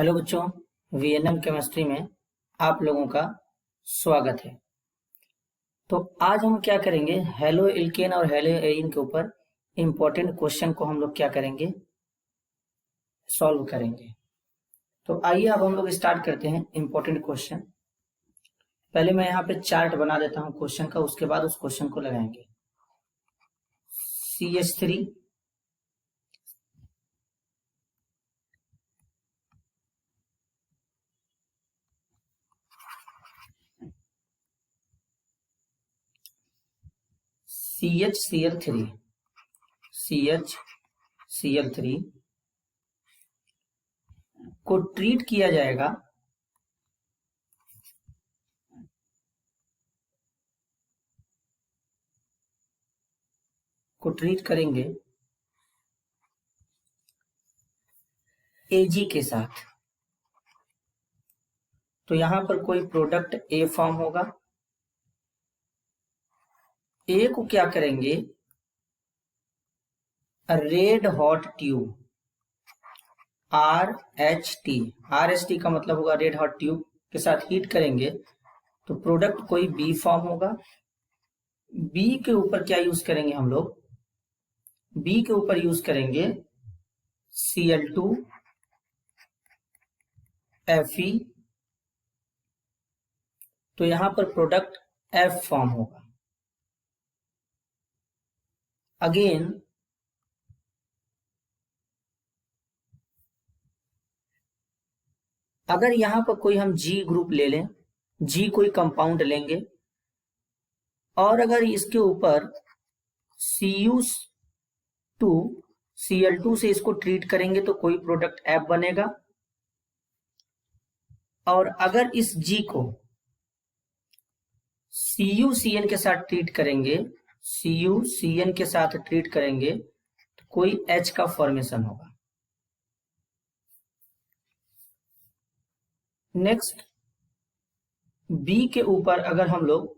Hello बच्चों, VNM chemistry में आप लोगों का स्वागत है। तो आज हम क्या करेंगे, हेलो एल्केन और हेलो एरीन के ऊपर इम्पोर्टेंट क्वेश्चन को हम लोग क्या करेंगे, सॉल्व करेंगे। तो आइए अब हम लोग स्टार्ट करते हैं इम्पोर्टेंट क्वेश्चन। पहले मैं यहाँ पे चार्ट बना देता हूँ क्वेश्चन का, उसके बाद उस क्वेश्चन को लगाएंगे। CH3 CHCl3 CHCl3 को ट्रीट किया जाएगा करेंगे Ag के साथ। तो यहां पर कोई प्रोडक्ट A फॉर्म होगा। A को क्या करेंगे, रेड हॉट ट्यूब RHT का मतलब होगा रेड हॉट ट्यूब के साथ हीट करेंगे तो प्रोडक्ट कोई B फॉर्म होगा। B के ऊपर क्या यूज करेंगे हम लोग, B के ऊपर यूज करेंगे Cl2 Fe। तो यहां पर प्रोडक्ट F फॉर्म होगा। अगेन अगर यहां पर कोई हम G ग्रुप ले लें, G कोई कंपाउंड लेंगे और अगर इसके ऊपर Cu2 Cl2 से इसको ट्रीट करेंगे तो कोई प्रोडक्ट F बनेगा। और अगर इस G को CuCN के साथ ट्रीट करेंगे, CuCN के साथ ट्रीट करेंगे तो कोई H का फॉर्मेशन होगा। नेक्स्ट B के ऊपर अगर हम लोग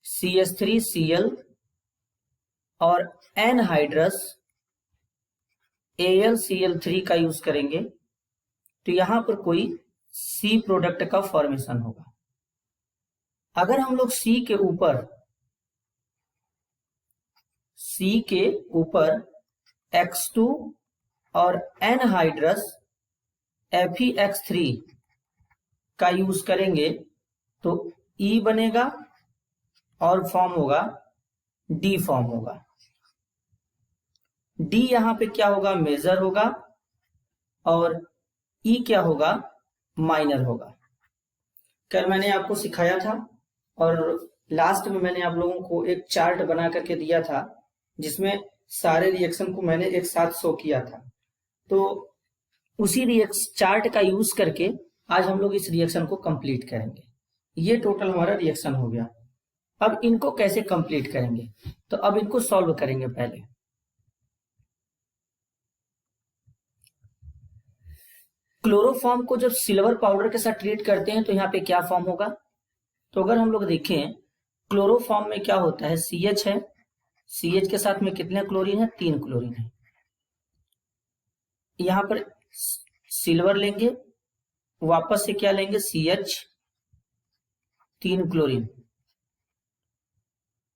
CH3Cl और एनहाइड्रस AlCl3 का यूज करेंगे तो यहां पर कोई C प्रोडक्ट का फॉर्मेशन होगा। अगर हम लोग C के ऊपर X2 और एनहाइड्रस FeX3 का यूज करेंगे तो E बनेगा और फॉर्म होगा D फॉर्म होगा। D यहां पे क्या होगा, मेजर होगा और E क्या होगा, माइनर होगा। कल मैंने आपको सिखाया था और लास्ट में मैंने आप लोगों को एक चार्ट बना करके दिया था जिसमें सारे रिएक्शन को मैंने एक साथ शो किया था। तो उसी चार्ट का यूज करके आज हम लोग इस रिएक्शन को कंप्लीट करेंगे। ये टोटल हमारा रिएक्शन हो गया। अब इनको कैसे कंप्लीट करेंगे, तो अब इनको सॉल्व करेंगे। पहले क्लोरोफॉर्म को जब सिल्वर पाउडर के साथ ट्रीट करते हैं तो यहाँ पे क्या फॉर्म होगा, तो अगर हम लोग देखें क्लोरोफॉर्म में क्या होता है, CH है, CH के साथ में कितने क्लोरीन है, 3 क्लोरीन है। यहां पर सिल्वर लेंगे, वापस से क्या लेंगे, CH 3 क्लोरीन।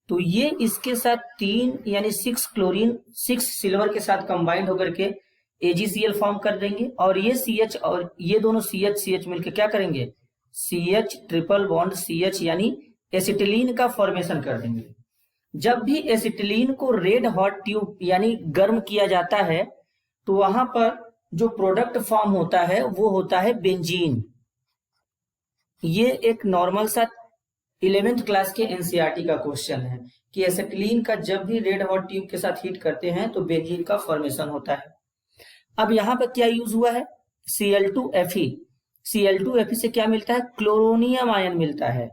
तो ये इसके साथ 3 यानी 6 क्लोरीन 6 सिल्वर के साथ कंबाइंड होकर के AgCl फॉर्म कर देंगे और ये CH और ये दोनों CH मिलकर क्या करेंगे, CH ट्रिपल बॉन्ड CH यानी एसिटिलीन का फॉर्मेशन कर देंगे। जब भी एसिटिलीन को रेड हॉट ट्यूब यानी गर्म किया जाता है तो वहां पर जो प्रोडक्ट फॉर्म होता है वो होता है बेंजीन। ये एक नॉर्मल सा 11th क्लास के एनसीईआरटी का क्वेश्चन है कि एसिटिलीन का जब भी रेड हॉट ट्यूब के साथ हीट करते हैं तो बेंजीन का फॉर्मेशन होता है। अब यहां पर क्या यूज हुआ है, Cl2Fe। Cl2Fe से क्या मिलता है, क्लोरोनियम आयन मिलता है।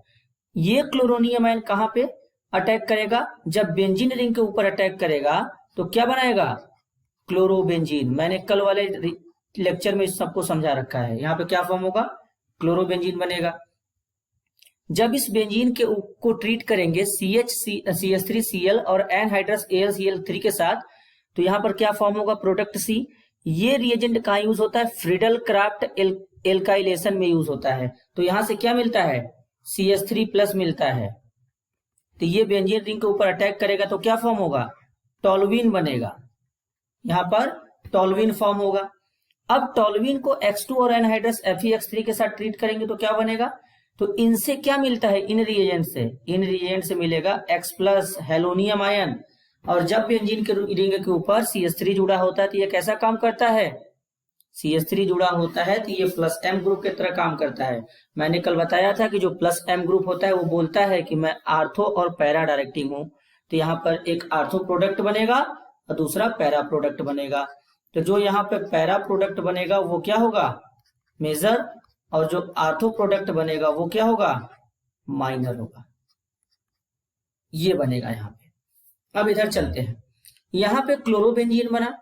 ये क्लोरोनियम आयन कहां पे अटैक करेगा, जब बेंजीन रिंग के ऊपर अटैक करेगा तो क्या बनाएगा, क्लोरोबेंजीन। मैंने कल वाले लेक्चर में इस सबको समझा रखा है। यहाँ पे क्या फॉर्म होगा, क्लोरोबेंजीन बनेगा। जब इस बेंजीन को ट्रीट करेंगे CH3Cl और एनहाइड्रस AlCl3 के साथ तो यहाँ पर क्या फॉर्म होगा, प्रोडक्ट C। ये रिएजेंट कहाँ यूज होता है? फ्रीडल क्राफ्ट एल्काइलेशन में यूज होता है। तो यहां से क्या मिलता है? CH3+ मिलता है। तो ये बेंजीन रिंग के ऊपर अटैक करेगा तो क्या फॉर्म होगा? टॉल्यूइन बनेगा। यहां पर टॉल्यूइन फॉर्म होगा। अब टॉल्यूइन को X2 और एनहाइड्रस Fe(X3) के साथ ट्रीट करेंगे तो क्या बनेगा? तो इनसे क्या मिलता है? इन रिएजेंट से, इन रिएजेंट से मिलेगा X+ हेलोनियम आयन। और जब बेंजीन के रिंग के ऊपर CH3 जुड़ा होता है तो ये कैसा काम करता है? CH3 जुड़ा होता है तो ये +M ग्रुप की तरह काम करता है। मैंने कल बताया था कि जो +M ग्रुप होता है वो बोलता है कि मैं आर्थो और पैरा डायरेक्टिंग हूं। तो यहाँ पर एक आर्थो प्रोडक्ट बनेगा और दूसरा पैरा प्रोडक्ट बनेगा। तो जो यहाँ पे पैरा प्रोडक्ट बनेगा वो क्या होगा? मेजर। और जो आर्थो प्रोडक्ट बनेगा वो क्या होगा? माइनर होगा। ये बनेगा यहाँ पे। अब इधर चलते हैं। यहाँ पे क्लोरोबेंजीन बना,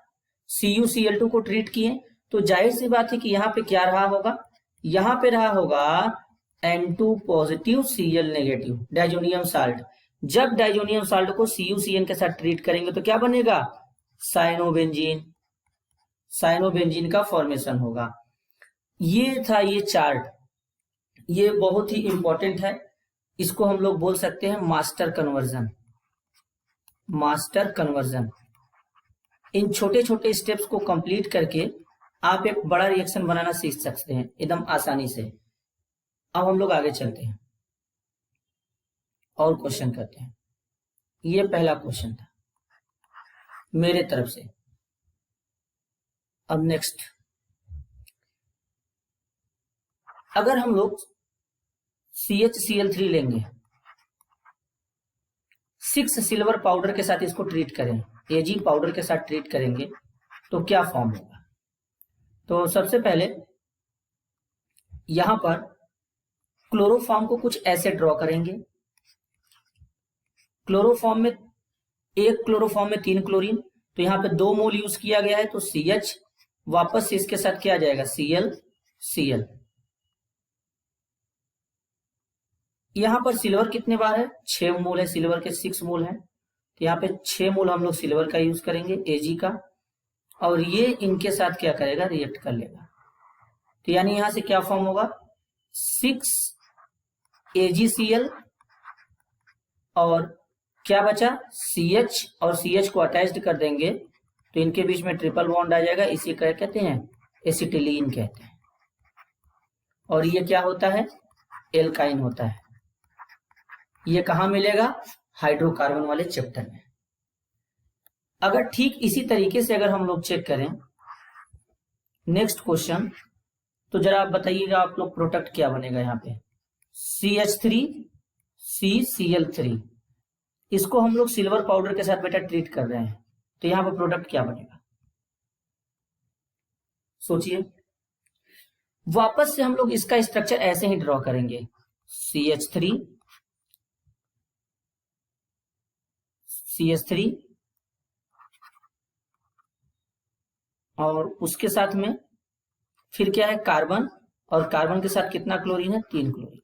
CuCl2 को ट्रीट किए, तो जाहिर सी बात है कि यहाँ पे क्या रहा होगा? यहाँ पे रहा होगा N2+ Cl- डाइजोनियम साल्ट। जब डाइजोनियम साल्ट को CuCN के साथ ट्रीट करेंगे तो क्या बनेगा? साइनोबेंजीन। साइनोबेंजीन का फॉर्मेशन होगा। ये था ये चार्ट। ये बहुत ही इंपॉर्टेंट है। इसको हम लोग बोल सकते हैं मास्टर कन्वर्जन। Master conversion. इन छोटे छोटे स्टेप्स को कंप्लीट करके आप एक बड़ा रिएक्शन बनाना सीख सकते हैं एकदम आसानी से। अब हम लोग आगे चलते हैं और क्वेश्चन करते हैं। ये पहला क्वेश्चन था मेरे तरफ से। अब नेक्स्ट, अगर हम लोग CHCl3 लेंगे, 6 सिल्वर पाउडर के साथ इसको ट्रीट करें, Ag पाउडर के साथ ट्रीट करेंगे तो क्या फॉर्म होगा? तो सबसे पहले यहां पर क्लोरोफॉर्म को कुछ ऐसे ड्रॉ करेंगे। क्लोरोफॉर्म में, एक क्लोरोफॉर्म में 3 क्लोरीन, तो यहाँ पे 2 मोल यूज किया गया है तो CH, वापस से इसके साथ क्या आ जाएगा? Cl। यहाँ पर सिल्वर कितने बार है? 6 मोल है सिल्वर के, 6 मोल है। तो यहाँ पे 6 मोल हम लोग सिल्वर का यूज करेंगे, Ag का, और ये इनके साथ क्या करेगा? रिएक्ट कर लेगा। तो यानी यहां से क्या फॉर्म होगा? 6 AgCl और क्या बचा? CH, और CH को अटैच्ड कर देंगे तो इनके बीच में ट्रिपल बॉन्ड आ जाएगा। इसी क्या कहते हैं? एसिटिलीन कहते हैं। और ये क्या होता है? एल्काइन होता है। ये कहां मिलेगा? हाइड्रोकार्बन वाले चैप्टर में। अगर ठीक इसी तरीके से अगर हम लोग चेक करें नेक्स्ट क्वेश्चन, तो जरा आप बताइएगा आप लोग प्रोडक्ट क्या बनेगा यहाँ पे? CH3 CCl3। इसको हम लोग सिल्वर पाउडर के साथ बेटा ट्रीट कर रहे हैं तो यहाँ पर प्रोडक्ट क्या बनेगा? सोचिए। वापस से हम लोग इसका स्ट्रक्चर ऐसे ही ड्रॉ करेंगे, CH3 और उसके साथ में फिर क्या है? कार्बन, और कार्बन के साथ कितना क्लोरीन है? 3 क्लोरीन।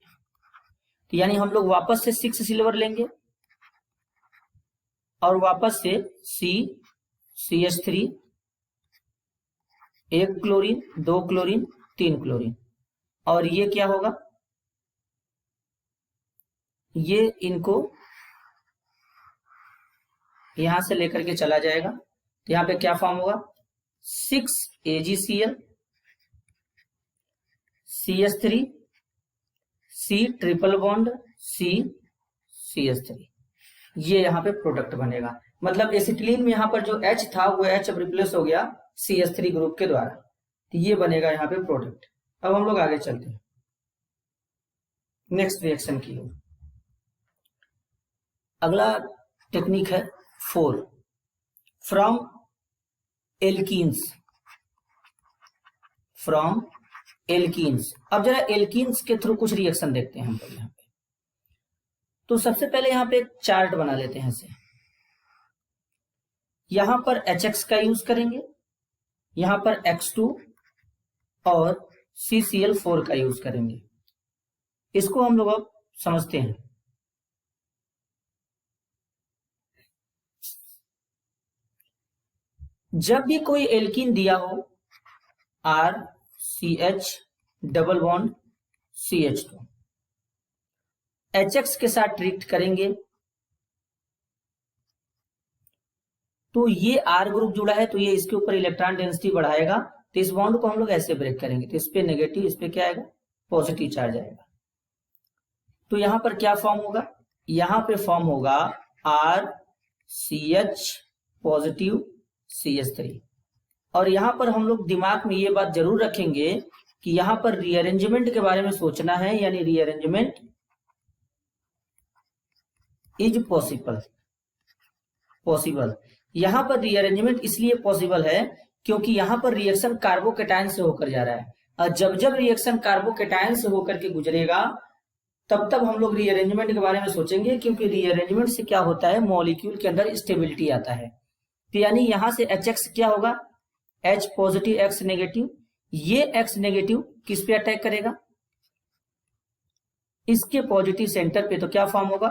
तो यानी हम लोग वापस से 6 सिल्वर लेंगे और वापस से CH3, 1 क्लोरीन, 2 क्लोरीन, 3 क्लोरीन, और ये क्या होगा? ये इनको यहां से लेकर के चला जाएगा तो यहाँ पे क्या फॉर्म होगा? 6 AgCl, CH3, C triple bond, CH3। ये यहाँ पे प्रोडक्ट बनेगा। मतलब एसिटिलीन में यहाँ पर जो H था वो H अब रिप्लेस हो गया CH3 ग्रुप के द्वारा। तो ये बनेगा यहाँ पे प्रोडक्ट। अब हम लोग आगे चलते हैं नेक्स्ट रिएक्शन की ओर। अगला टेक्निक है 4 फ्रॉम एल्कीन्स। From alkenes. अब जरा एल्कीन्स के थ्रू कुछ रिएक्शन देखते हैं हम लोग यहाँ पे। तो सबसे पहले यहाँ पे एक चार्ट बना लेते हैं इसे। यहां पर HX का यूज करेंगे, यहां पर X2 और CCl4 का यूज करेंगे। इसको हम लोग अब समझते हैं। जब भी कोई एल्कीन दिया हो RCH double bond CH2 HX के साथ ट्रीट करेंगे तो ये R ग्रुप जुड़ा है तो ये इसके ऊपर इलेक्ट्रॉन डेंसिटी बढ़ाएगा, तो इस बॉन्ड को हम लोग ऐसे ब्रेक करेंगे, तो इस पे नेगेटिव, इस पे क्या आएगा, पॉजिटिव चार्ज आएगा। तो यहां पर क्या फॉर्म होगा, यहां पे फॉर्म होगा RCH पॉजिटिव CH3। और यहां पर हम लोग दिमाग में ये बात जरूर रखेंगे कि यहां पर रीअरेंजमेंट के बारे में सोचना है, यानी रीअरेंजमेंट इज पॉसिबल। यहां पर रीअरेंजमेंट इसलिए पॉसिबल है क्योंकि यहां पर रिएक्शन कार्बोकेटायन से होकर जा रहा है, और जब जब रिएक्शन कार्बोकेटायन से होकर के गुजरेगा तब तब हम लोग रीअरेंजमेंट के बारे में सोचेंगे, क्योंकि रीअरेंजमेंट से क्या होता है, मॉलिक्यूल के अंदर स्टेबिलिटी आता है। तो यानी यहां से HX क्या होगा, H पॉजिटिव X नेगेटिव, ये X नेगेटिव किस पे अटैक करेगा, इसके पॉजिटिव सेंटर पे, तो क्या फॉर्म होगा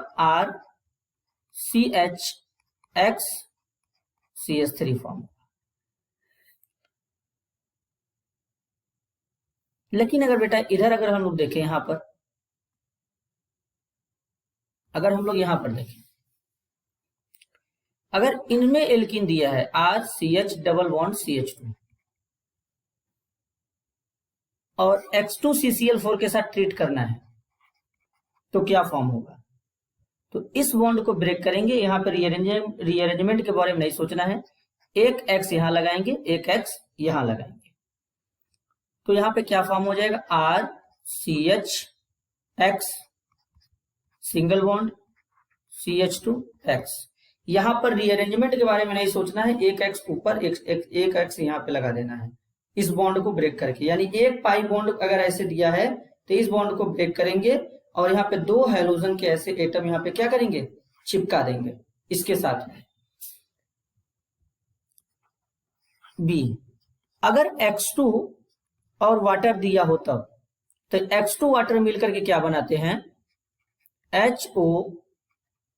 RCH X CH3 फॉर्म। लेकिन अगर बेटा इधर अगर हम लोग देखें, यहां पर अगर हम लोग यहां पर देखें, अगर इनमें एल्कीन दिया है RCH डबल बॉन्ड CH2 और X2CCl4 के साथ ट्रीट करना है तो क्या फॉर्म होगा, तो इस बॉन्ड को ब्रेक करेंगे। यहां पर रीअरेंजमेंट के बारे में नहीं सोचना है, एक X यहां लगाएंगे, एक X यहां लगाएंगे, तो यहां पे क्या फॉर्म हो जाएगा RCH X single bond CH2 X। यहां पर रीअरेंजमेंट के बारे में नहीं सोचना है, एक X ऊपर एक X यहां पे लगा देना है इस बॉन्ड को ब्रेक करके, यानी एक पाई बॉन्ड अगर ऐसे दिया है तो इस बॉन्ड को ब्रेक करेंगे और यहाँ पे दो हाइड्रोजन के ऐसे एटम यहाँ पे क्या करेंगे, चिपका देंगे इसके साथ में। बी, अगर X2 और वाटर दिया हो तब, तो X2 वाटर मिलकर के क्या बनाते हैं, HO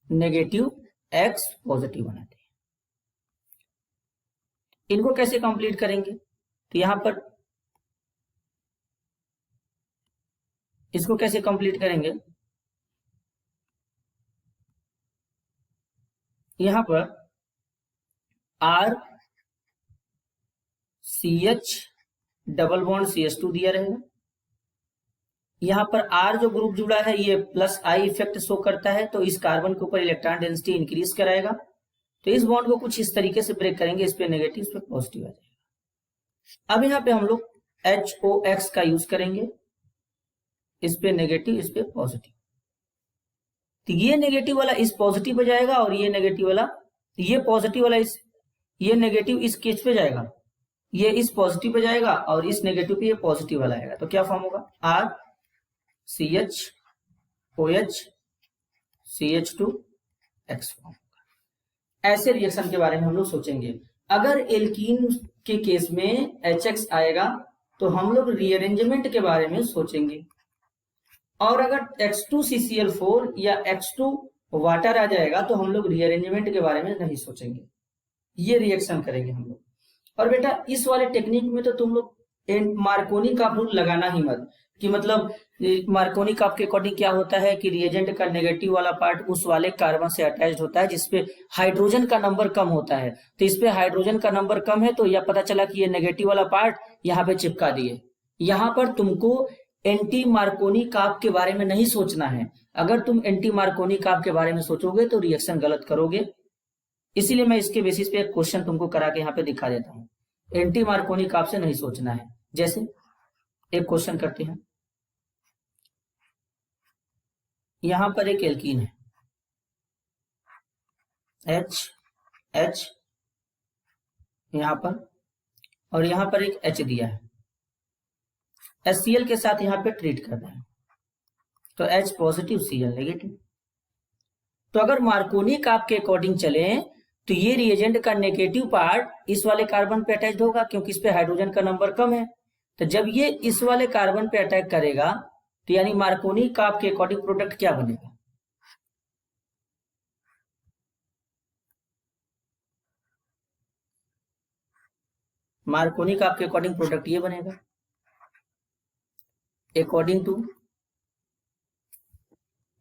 नेगेटिव X पॉजिटिव बनाते हैं। इनको कैसे कंप्लीट करेंगे, तो यहां पर इसको कैसे कंप्लीट करेंगे, यहां पर RCH डबल बॉन्ड CH2 दिया रहेगा, यहां पर R जो ग्रुप जुड़ा है ये प्लस I इफेक्ट शो करता है, तो इस कार्बन के ऊपर इलेक्ट्रॉन डेंसिटी इंक्रीज कराएगा, तो इस बॉन्ड को कुछ इस तरीके से ब्रेक करेंगे, इस पे नेगेटिव, इस पे पॉजिटिव आ जाएगा। अब यहाँ पे हम लोग HOX का यूज करेंगे, इस पे नेगेटिव, इस पे पॉजिटिव, तो ये नेगेटिव वाला इस पॉजिटिव पे जाएगा और ये नेगेटिव वाला, ये पॉजिटिव वाला ये नेगेटिव इस केस पे जाएगा, ये इस पॉजिटिव पे जाएगा और इस नेगेटिव पे ये पॉजिटिव वाला आएगा, तो क्या फॉर्म होगा RCH OH CH2 X form होगा। ऐसे रिएक्शन के बारे में हम लोग सोचेंगे। अगर एल्कीन के केस में HX आएगा तो हम लोग रीअरेंजमेंट के बारे में सोचेंगे, और अगर X2CCl4 या X2 वाटर आ जाएगा तो हम लोग रीअरेंजमेंट के बारे में नहीं सोचेंगे, ये रिएक्शन करेंगे हम लोग। और बेटा इस वाले टेक्निक में तो तुम लोग मार्कोनी का रूल लगाना ही मत, कि मतलब मार्कोनी का के अकॉर्डिंग क्या होता है कि रिएजेंट का नेगेटिव वाला पार्ट उस वाले कार्बन से अटैच्ड होता है जिसपे हाइड्रोजन का नंबर कम होता है, तो इस पे हाइड्रोजन का नंबर कम है तो यह पता चला कि ये नेगेटिव वाला पार्ट यहाँ पे चिपका दिए। यहाँ पर तुमको एंटी मार्कोनी काप के बारे में नहीं सोचना है, अगर तुम एंटी मार्कोनी काप के बारे में सोचोगे तो रिएक्शन गलत करोगे, इसीलिए मैं इसके बेसिस पे एक क्वेश्चन तुमको करा के यहाँ पे दिखा देता हूँ। एंटी मार्कोनी काप से नहीं सोचना है, जैसे एक क्वेश्चन करते हैं, यहां पर एक एल्कीन है H यहां पर, और यहां पर एक H दिया है, HCl के साथ यहां पे ट्रीट करना है, तो H पॉजिटिव Cl नेगेटिव। तो अगर मार्कोनी काप के अकॉर्डिंग चले तो ये रिएजेंट का नेगेटिव पार्ट इस वाले कार्बन पे अटैच होगा क्योंकि इस पे हाइड्रोजन का नंबर कम है, तो जब ये इस वाले कार्बन पे अटैक करेगा तो यानी मार्कोनी काप के अकॉर्डिंग प्रोडक्ट क्या बनेगा, मार्कोनी का आपके अकॉर्डिंग प्रोडक्ट ये बनेगा, अकॉर्डिंग टू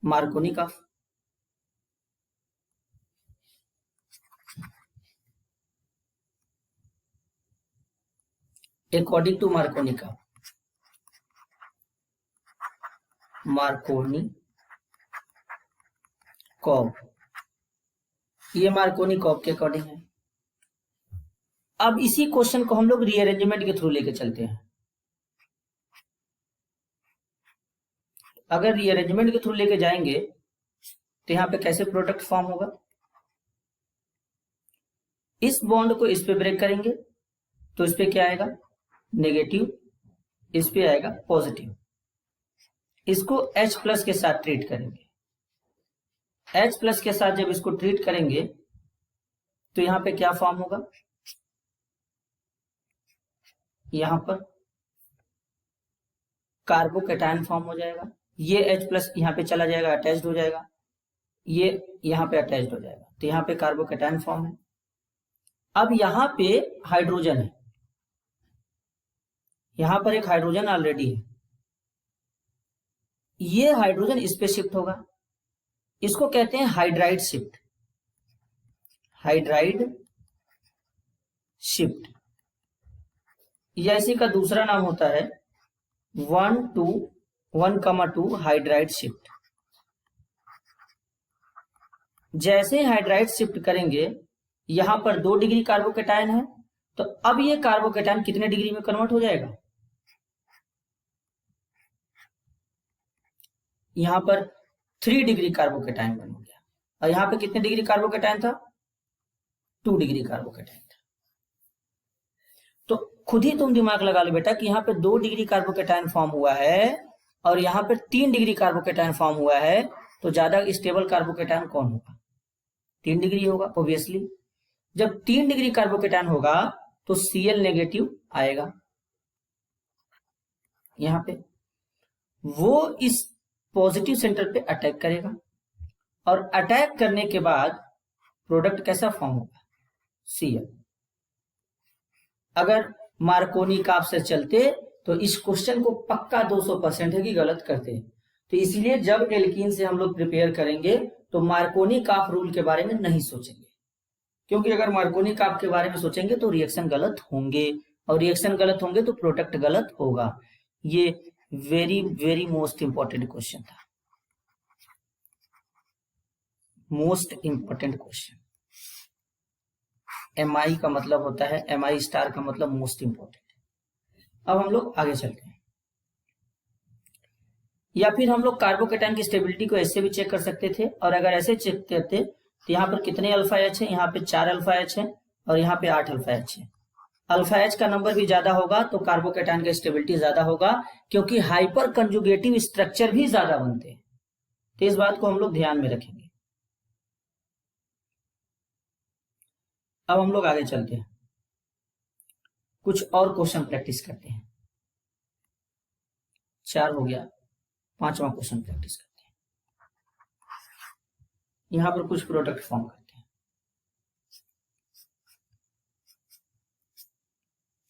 मार्कोनी का अकॉर्डिंग टू मार्कोनी का मार्कोनी कॉब, ये मार्कोनी कॉब के अकॉर्डिंग है। अब इसी क्वेश्चन को हम लोग रीअरेंजमेंट के थ्रू लेके चलते हैं। अगर रीअरेंजमेंट के थ्रू लेके जाएंगे तो यहां पे कैसे प्रोडक्ट फॉर्म होगा, इस बॉन्ड को इस पे ब्रेक करेंगे तो इस पे क्या आएगा, नेगेटिव, इस पे आएगा पॉजिटिव। इसको H प्लस के साथ ट्रीट करेंगे, H प्लस के साथ जब इसको ट्रीट करेंगे तो यहां पे क्या फॉर्म होगा, यहां पर कार्बोकैटायन फॉर्म हो जाएगा। ये H प्लस यहां पे चला जाएगा, अटैच्ड हो जाएगा, ये यहां पे अटैच्ड हो जाएगा, तो यहां पे कार्बोकैटायन फॉर्म है। अब यहां पे हाइड्रोजन है, यहां पर एक हाइड्रोजन ऑलरेडी है, ये हाइड्रोजन इस पे शिफ्ट होगा, इसको कहते हैं हाइड्राइड शिफ्ट, हाइड्राइड शिफ्ट, या इसी का दूसरा नाम होता है 1,2 हाइड्राइड शिफ्ट। जैसे हाइड्राइड शिफ्ट करेंगे, यहां पर 2 डिग्री कार्बोकैटायन है, तो अब ये कार्बोकैटायन कितने डिग्री में कन्वर्ट हो जाएगा, यहां पर 3 डिग्री कार्बोकैटायन बन गया, और यहां पे कितने डिग्री कार्बोकैटायन था, 2 डिग्री कार्बोकैटायन था। तो खुद ही तुम दिमाग लगा लो बेटा कि यहाँ पे 2 डिग्री कार्बोकैटायन फॉर्म हुआ है और यहाँ पे 3 डिग्री कार्बोकैटायन फॉर्म हुआ है, तो ज्यादा स्टेबल कार्बोकैटायन कौन होगा, 3 डिग्री होगा ऑब्वियसली। जब 3 डिग्री कार्बोकैटायन होगा तो Cl नेगेटिव आएगा, यहां पे वो इस पॉजिटिव सेंटर पे अटैक करेगा, और अटैक करने के बाद प्रोडक्ट कैसा फॉर्म होगा, Cl। अगर मार्कोनी काप से चलते तो इस क्वेश्चन को पक्का 200% है कि गलत करते, तो इसलिए जब एल्कीन से हम लोग प्रिपेयर करेंगे तो मार्कोनी काप रूल के बारे में नहीं सोचेंगे, क्योंकि अगर मार्कोनी काप के बारे में सोचेंगे तो रिएक्शन गलत होंगे, और रिएक्शन गलत होंगे तो प्रोडक्ट गलत होगा। ये very very most important question था, मोस्ट इंपॉर्टेंट क्वेश्चन। MI का मतलब होता है, MI स्टार का मतलब मोस्ट इंपॉर्टेंट। अब हम लोग आगे चलते हैं, या फिर हम लोग कार्बोकैटायन की स्टेबिलिटी को ऐसे भी चेक कर सकते थे, और अगर ऐसे चेक करते तो यहाँ पर कितने अल्फा एच है, यहाँ पे 4 अल्फा एच है और यहाँ पे 8 अल्फा एच है। अल्फा एच का नंबर भी ज्यादा होगा तो कार्बोकैटायन का स्टेबिलिटी ज्यादा होगा, क्योंकि हाइपर कंजुगेटिव स्ट्रक्चर भी ज्यादा बनते हैं, तो इस बात को हम लोग ध्यान में रखेंगे। अब हम लोग आगे चलते हैं, कुछ और क्वेश्चन प्रैक्टिस करते हैं। 4 हो गया, 5वां क्वेश्चन प्रैक्टिस करते हैं। यहां पर कुछ प्रोडक्ट फॉर्म करते हैं,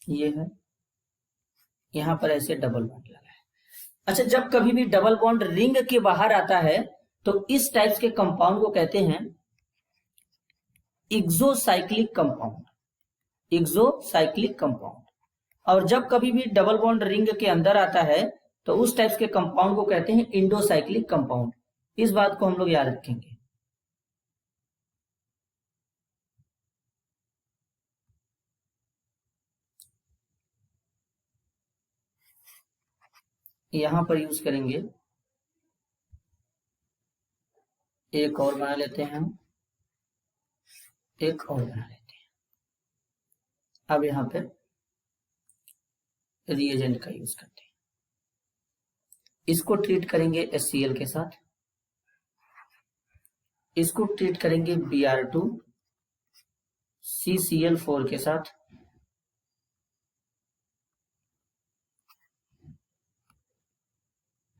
ये है, यहां पर ऐसे डबल बॉन्ड लगा है। अच्छा, जब कभी भी डबल बॉन्ड रिंग के बाहर आता है तो इस टाइप्स के कंपाउंड को कहते हैं एक्सोसाइक्लिक कंपाउंड, एक्सोसाइक्लिक कंपाउंड। और जब कभी भी डबल बॉन्ड रिंग के अंदर आता है तो उस टाइप्स के कंपाउंड को कहते हैं इंडोसाइक्लिक कंपाउंड। इस बात को हम लोग याद रखेंगे। यहां पर यूज करेंगे, एक और बना लेते हैं हम, एक और बना लेते हैं। अब यहां पर रिएजेंट का यूज करते हैं, इसको ट्रीट करेंगे HCl के साथ, इसको ट्रीट करेंगे Br2 CCl4 के साथ,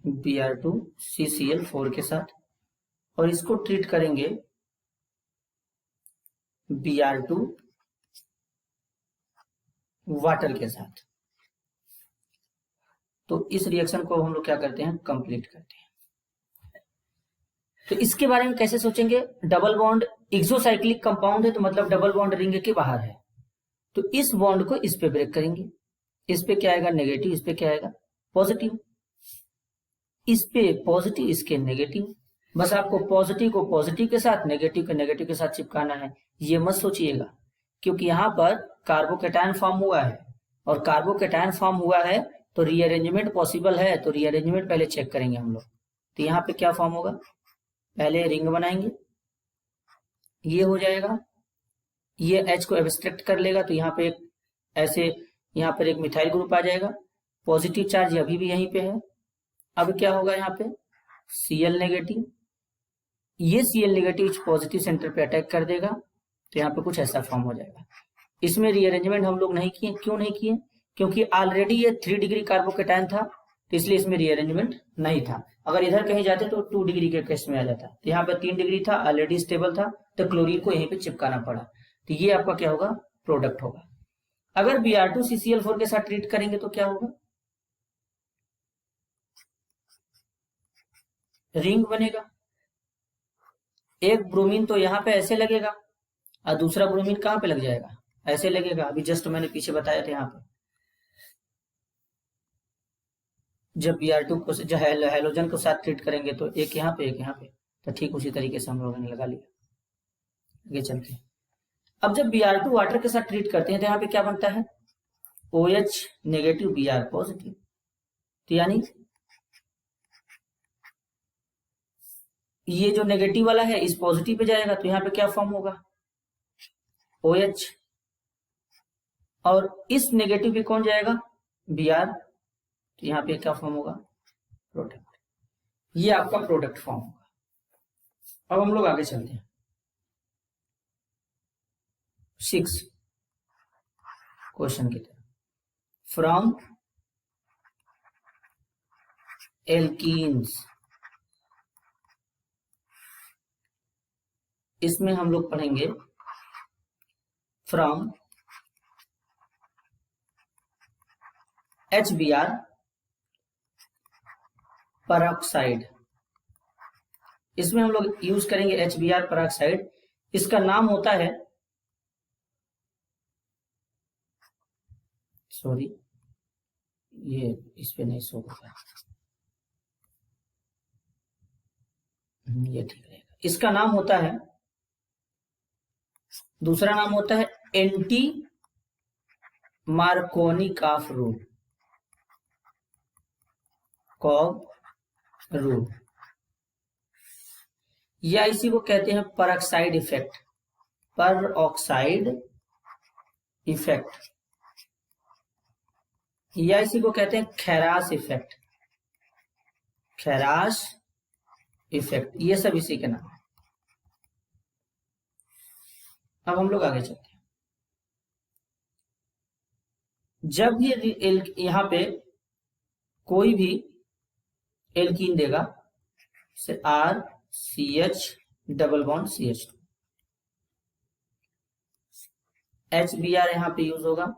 Br2 CCl4 के साथ, और इसको ट्रीट करेंगे Br2 वाटर के साथ। तो इस रिएक्शन को हम लोग क्या करते हैं, कंप्लीट करते हैं। तो इसके बारे में कैसे सोचेंगे, डबल बॉन्ड एक्सोसाइक्लिक कंपाउंड है तो मतलब डबल बॉन्ड रिंग के बाहर है, तो इस बॉन्ड को इस पे ब्रेक करेंगे, इस पे क्या आएगा नेगेटिव, इस पे क्या आएगा पॉजिटिव, इस पे पॉजिटिव इसके नेगेटिव, बस आपको पॉजिटिव को पॉजिटिव के साथ नेगेटिव को नेगेटिव के साथ चिपकाना है। ये मत सोचिएगा, क्योंकि यहाँ पर कार्बोकेटायन फॉर्म हुआ है, और कार्बोकेटायन फॉर्म हुआ है तो रीअरेंजमेंट पॉसिबल है, तो रीअरेंजमेंट पहले चेक करेंगे हम लोग। तो यहाँ पे क्या फॉर्म होगा, पहले रिंग बनाएंगे, ये हो जाएगा, ये H को एब्स्ट्रैक्ट कर लेगा तो यहाँ पे एक ऐसे यहाँ पर एक मिथाइल ग्रुप आ जाएगा, पॉजिटिव चार्ज अभी भी यहीं पे है। अब क्या होगा यहाँ पे Cl नेगेटिव, ये Cl नेगेटिव पॉजिटिव सेंटर पे अटैक कर देगा, तो यहाँ पे कुछ ऐसा फॉर्म हो जाएगा। इसमें रीअरेंजमेंट हम लोग नहीं किए, क्यों नहीं किए, क्योंकि ऑलरेडी ये 3 डिग्री कार्बोकेटायन था, तो इसलिए इसमें रीअरेंजमेंट नहीं था। अगर इधर कहीं जाते तो 2 डिग्री के केस में आ जाता, तो यहाँ पर 3 डिग्री था, ऑलरेडी स्टेबल था, तो क्लोरीन को यहीं पे चिपकाना पड़ा, तो ये आपका क्या होगा प्रोडक्ट होगा। अगर Br2 CCl4 के साथ ट्रीट करेंगे तो क्या होगा, रिंग बनेगा, एक ब्रोमीन तो यहाँ पे ऐसे लगेगा और दूसरा ब्रोमीन कहाँ पे लग जाएगा, ऐसे लगेगा। अभी जस्ट मैंने पीछे बताया था, यहाँ पे जब Br2 को जो हैलोजन को साथ ट्रीट करेंगे तो एक यहाँ पे एक यहाँ पे, तो ठीक उसी तरीके से हम लोगों ने लगा लिया। आगे चल के अब जब Br2 वाटर के साथ ट्रीट करते हैं तो यहाँ पे क्या बनता है, OH नेगेटिव Br पॉजिटिव, तो यानी ये जो नेगेटिव वाला है इस पॉजिटिव पे जाएगा, तो यहाँ पे क्या फॉर्म होगा OH, और इस नेगेटिव पे कौन जाएगा Br, तो यहाँ पे क्या फॉर्म होगा प्रोडक्ट, ये आपका प्रोडक्ट फॉर्म होगा। अब हम लोग आगे चलते हैं 6 क्वेश्चन की तरफ। फ्रॉम एल्कीन्स, इसमें हम लोग पढ़ेंगे फ्रॉम HBr परऑक्साइड, इसमें हम लोग यूज करेंगे HBr परऑक्साइड। इसका नाम होता है, सॉरी ये इस पे नहीं शो होगा, ये ठीक रहेगा। इसका नाम होता है, दूसरा नाम होता है एंटी मार्कोनिकॉफ रूल, कॉफ रूल, या इसी को कहते हैं परऑक्साइड इफेक्ट, परऑक्साइड इफेक्ट, या इसी को कहते हैं खैरास इफेक्ट, खैरास इफेक्ट, ये सब इसी के नाम है। अब हम लोग आगे चलते हैं। जब ये यहां पे कोई भी एल्कीन देगा, से RCH double bond CH2, HBr यहां पे यूज होगा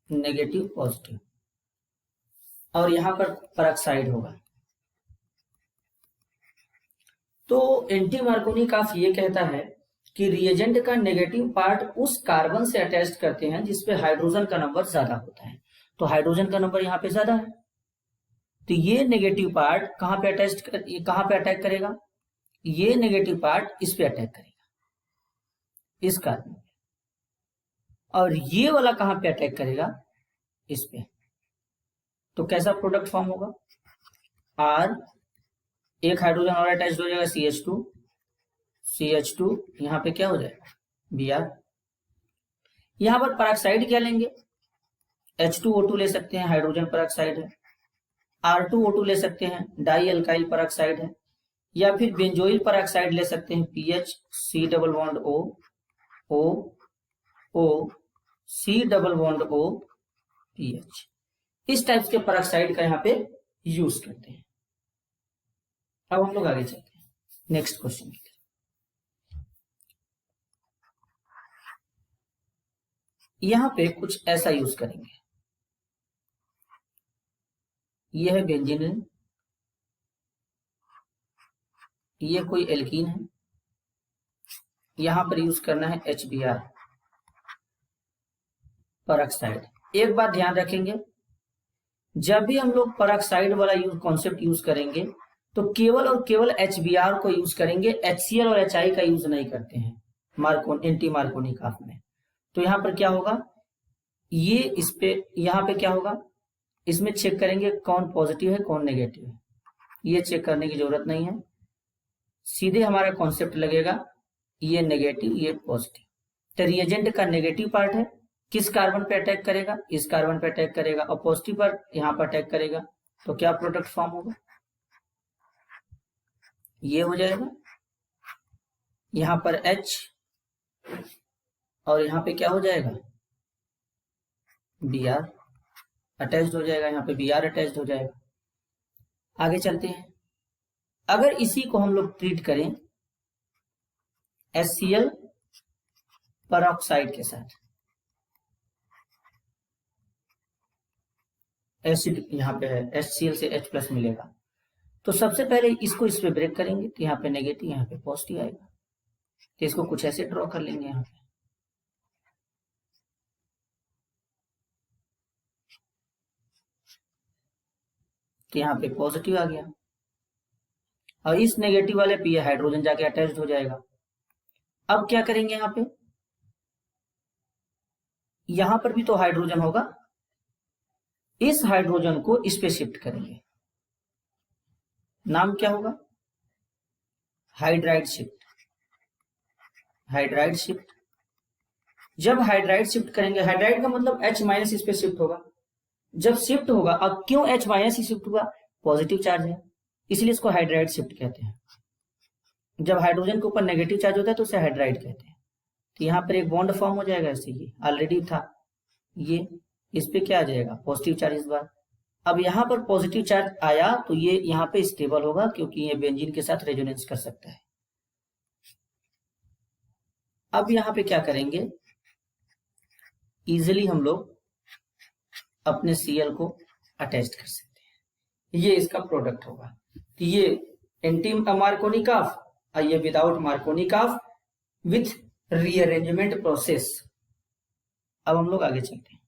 नेगेटिव पॉजिटिव, और यहां पर परऑक्साइड होगा। तो एंटी मार्कोनिकॉफ ये कहता है कि रिएजेंट का नेगेटिव पार्ट उस कार्बन से अटैच करते हैं जिसपे हाइड्रोजन का नंबर ज्यादा होता है, तो हाइड्रोजन का नंबर यहाँ पे ज्यादा है, तो ये नेगेटिव पार्ट कहां पे अटैक करेगा, ये नेगेटिव पार्ट इस पे अटैक करेगा, इस कार्बन पे, और ये वाला कहां पे अटैक करेगा, इस पे। तो कैसा प्रोडक्ट फॉर्म होगा, R, एक हाइड्रोजन और अटैच हो जाएगा CH2, यहां पे क्या हो जाएगा Br। यहां पर परऑक्साइड क्या लेंगे, H2O2 ले सकते हैं, हाइड्रोजन परऑक्साइड है, R2O2 ले सकते हैं, डाई अल्काइल परऑक्साइड है, या फिर बेंजोइल परऑक्साइड ले सकते हैं, PHC double bond O C double bond O PH, इस टाइप के परऑक्साइड का यहाँ पे यूज करते हैं। अब हम लोग आगे चलते हैं नेक्स्ट क्वेश्चन की तरफ। यहां पे कुछ ऐसा यूज करेंगे, ये है बेंजीन, ये कोई एल्कीन है, यहां पर यूज करना है HBr परऑक्साइड। एक बात ध्यान रखेंगे, जब भी हम लोग परऑक्साइड वाला कॉन्सेप्ट यूज करेंगे तो केवल और केवल HBr को यूज करेंगे, HCl और HI का यूज नहीं करते हैं एंटी मार्कोनी काफ में। तो यहां पर क्या होगा, ये इस पे यहां पे क्या होगा, इसमें चेक करेंगे कौन पॉजिटिव है कौन नेगेटिव है, ये चेक करने की जरूरत नहीं है, सीधे हमारा कॉन्सेप्ट लगेगा ये नेगेटिव ये पॉजिटिव। तो रिएजेंट का नेगेटिव पार्ट है, किस कार्बन पे अटैक करेगा, इस कार्बन पे अटैक करेगा, और पॉजिटिव पर यहां पर अटैक करेगा, तो क्या प्रोडक्ट फॉर्म होगा, ये हो जाएगा। यहां पर H और यहां पे क्या हो जाएगा, Br अटैच्ड हो जाएगा, यहाँ पे Br अटैच्ड हो जाएगा। आगे चलते हैं, अगर इसी को हम लोग ट्रीट करें HCl परऑक्साइड के साथ, एसिड यहाँ पे है, HCl से H+ मिलेगा, तो सबसे पहले इसको इस पे ब्रेक करेंगे, तो यहाँ पे नेगेटिव यहाँ पे पॉजिटिव आएगा। तो इसको कुछ ऐसे ड्रॉ कर लेंगे, यहाँ पे तो यहाँ पे पॉजिटिव आ गया, और इस नेगेटिव वाले पे हाइड्रोजन जाके अटैच्ड हो जाएगा। अब क्या करेंगे, यहाँ पे यहां पर भी तो हाइड्रोजन होगा, इस हाइड्रोजन को इस पे शिफ्ट करेंगे, नाम क्या होगा, हाइड्राइड शिफ्ट। हाइड्राइड शिफ्ट, जब हाइड्राइड शिफ्ट करेंगे, हाइड्राइड का मतलब H- इस पे शिफ्ट होगा, जब शिफ्ट होगा, अब क्यों H- शिफ्ट हुआ, पॉजिटिव चार्ज है, इसलिए इसको हाइड्राइड शिफ्ट कहते हैं। जब हाइड्रोजन के ऊपर नेगेटिव चार्ज होता है तो उसे हाइड्राइड कहते हैं। तो यहाँ पर एक बॉन्ड फॉर्म हो जाएगा, ऐसे ये ऑलरेडी था, ये इस पे क्या आ जाएगा, पॉजिटिव चार्ज इस बार। अब यहाँ पर पॉजिटिव चार्ज आया तो ये यहाँ पे स्टेबल होगा, क्योंकि ये बेंजीन के साथ रेजोनेंस कर सकता है। अब यहाँ पे क्या करेंगे, इजिली हम लोग अपने Cl को अटैच कर सकते हैं, ये इसका प्रोडक्ट होगा। तो ये एंटी मार्कोनी काफ और ये without Markovnikov calf with rearrangement process. अब हम लोग आगे चलते हैं,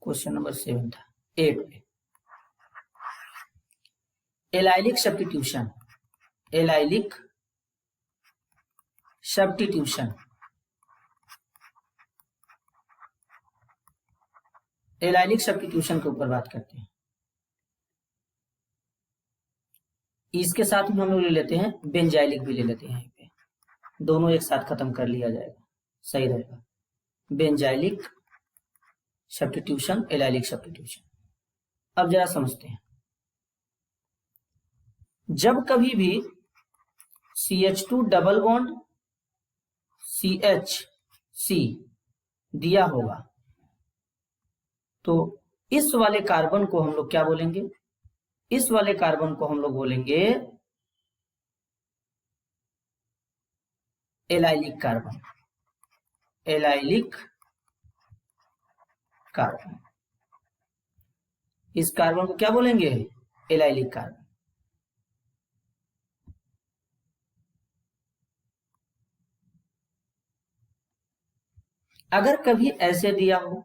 क्वेश्चन नंबर 7 था 8 पे, allylic substitution. Allylic substitution, allylic substitution के ऊपर बात करते हैं। इसके साथ में हम लोग ले लेते हैं बेंजाइलिक भी ले लेते हैं, यहाँ पे दोनों एक साथ खत्म कर लिया जाएगा, सही रहेगा। Benzylic substitution, allylic substitution. अब जरा समझते हैं, जब कभी भी CH2 डबल बॉन्ड CH दिया होगा तो इस वाले कार्बन को हम लोग क्या बोलेंगे, इस वाले कार्बन को हम लोग बोलेंगे एलाइलिक कार्बन। एलाइलिक कार्बन, इस कार्बन को क्या बोलेंगे, एलाइलिक कार्बन। अगर कभी ऐसे दिया हो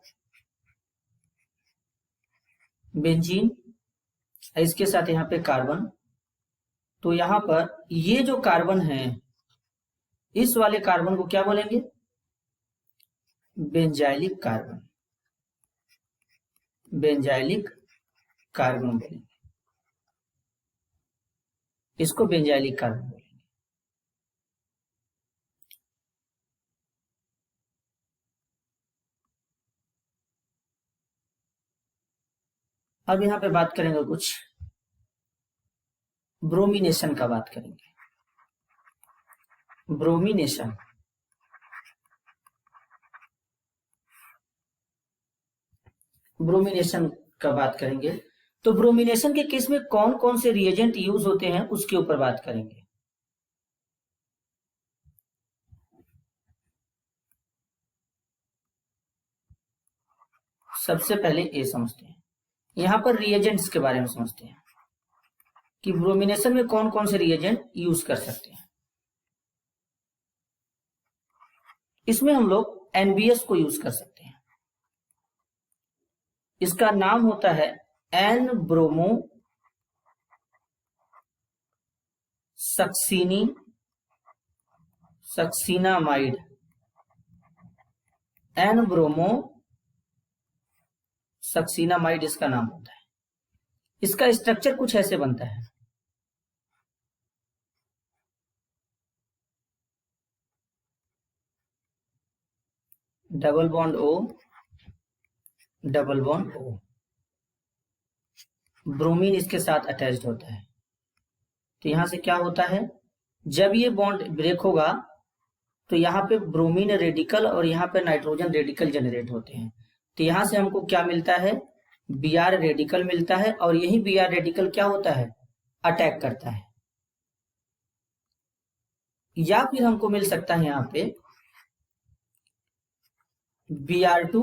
बेंजीन, इसके साथ यहाँ पे कार्बन, तो यहां पर ये जो कार्बन है इस वाले कार्बन को क्या बोलेंगे, बेंजाइलिक कार्बन। बेंजाइलिक कार्बन बोलेंगे, इसको बेंजाइलिक कार्बन बोलेंगे। अब यहां पे बात करेंगे कुछ ब्रोमिनेशन का, बात करेंगे ब्रोमिनेशन। ब्रोमिनेशन का बात करेंगे तो ब्रोमिनेशन के केस में कौन कौन से रिएजेंट यूज होते हैं उसके ऊपर बात करेंगे। सबसे पहले ए समझते हैं। यहां पर रिएजेंट्स के बारे में समझते हैं कि ब्रोमिनेशन में कौन कौन से रिएजेंट यूज कर सकते हैं। इसमें हम लोग एनबीएस को यूज कर सकते हैं। इसका नाम होता है एन ब्रोमो सक्सीनामाइड। एन ब्रोमो सक्सीनामाइड इसका नाम होता है। इसका स्ट्रक्चर कुछ ऐसे बनता है, double bond O, double bond O, bromine इसके साथ अटैच्ड होता है। तो यहां से क्या होता है, जब ये बॉन्ड ब्रेक होगा तो यहाँ पे ब्रोमीन रेडिकल और यहाँ पे नाइट्रोजन रेडिकल जनरेट होते हैं। तो यहां से हमको क्या मिलता है, बीआर रेडिकल मिलता है, और यही बीआर रेडिकल क्या होता है, अटैक करता है। या फिर हमको मिल सकता है यहाँ पे Br2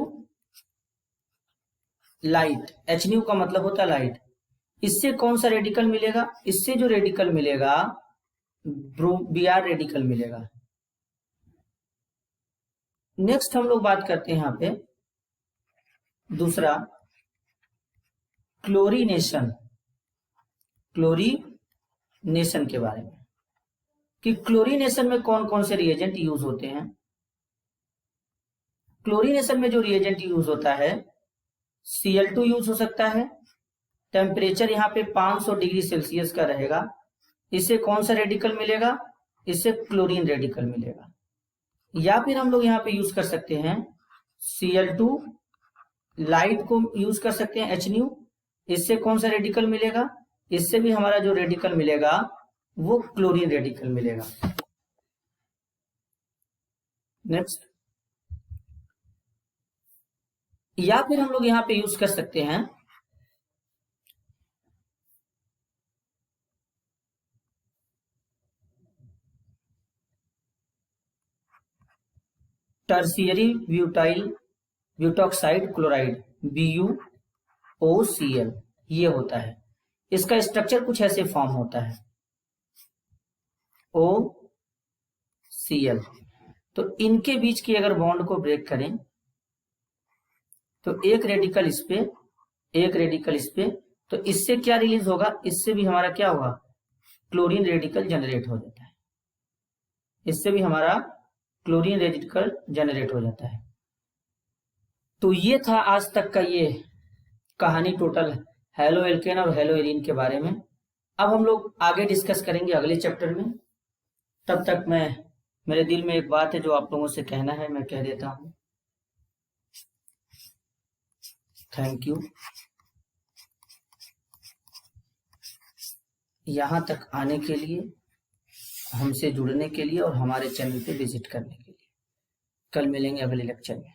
लाइट, HNu का मतलब होता है लाइट। इससे कौन सा रेडिकल मिलेगा, इससे जो रेडिकल मिलेगा Br रेडिकल मिलेगा। नेक्स्ट हम लोग बात करते हैं यहाँ पे दूसरा क्लोरीनेशन के बारे में, कि क्लोरीनेशन में कौन कौन से रिएजेंट यूज होते हैं। क्लोरीनेशन में जो रिएजेंट यूज होता है, Cl2 यूज हो सकता है। टेम्परेचर यहाँ पे 500 डिग्री सेल्सियस का रहेगा। इससे कौन सा रेडिकल मिलेगा, इससे क्लोरीन रेडिकल मिलेगा। या फिर हम लोग यहाँ पे यूज कर सकते हैं Cl2 लाइट को यूज कर सकते हैं, HNu। इससे कौन सा रेडिकल मिलेगा, इससे भी हमारा जो रेडिकल मिलेगा वो क्लोरीन रेडिकल मिलेगा। नेक्स्ट, या फिर हम लोग यहाँ पे यूज कर सकते हैं टर्शियरी ब्यूटॉक्साइड क्लोराइड, BuOCl, ये होता है। इसका स्ट्रक्चर कुछ ऐसे फॉर्म होता है, OCl। तो इनके बीच की अगर बॉन्ड को ब्रेक करें तो एक रेडिकल इस पे, एक रेडिकल इस पे, तो इससे क्या रिलीज होगा, इससे भी हमारा क्या होगा, क्लोरीन रेडिकल जनरेट हो जाता है। इससे भी हमारा क्लोरीन रेडिकल जनरेट हो जाता है। तो ये था आज तक का ये कहानी टोटल हेलो एल्केन और हेलो एरीन के बारे में। अब हम लोग आगे डिस्कस करेंगे अगले चैप्टर में। तब तक मेरे दिल में एक बात है जो आप लोगों से कहना है, मैं कह देता हूं। थैंक यू यहां तक आने के लिए, हमसे जुड़ने के लिए और हमारे चैनल पे विजिट करने के लिए। कल मिलेंगे अगले लेक्चर में।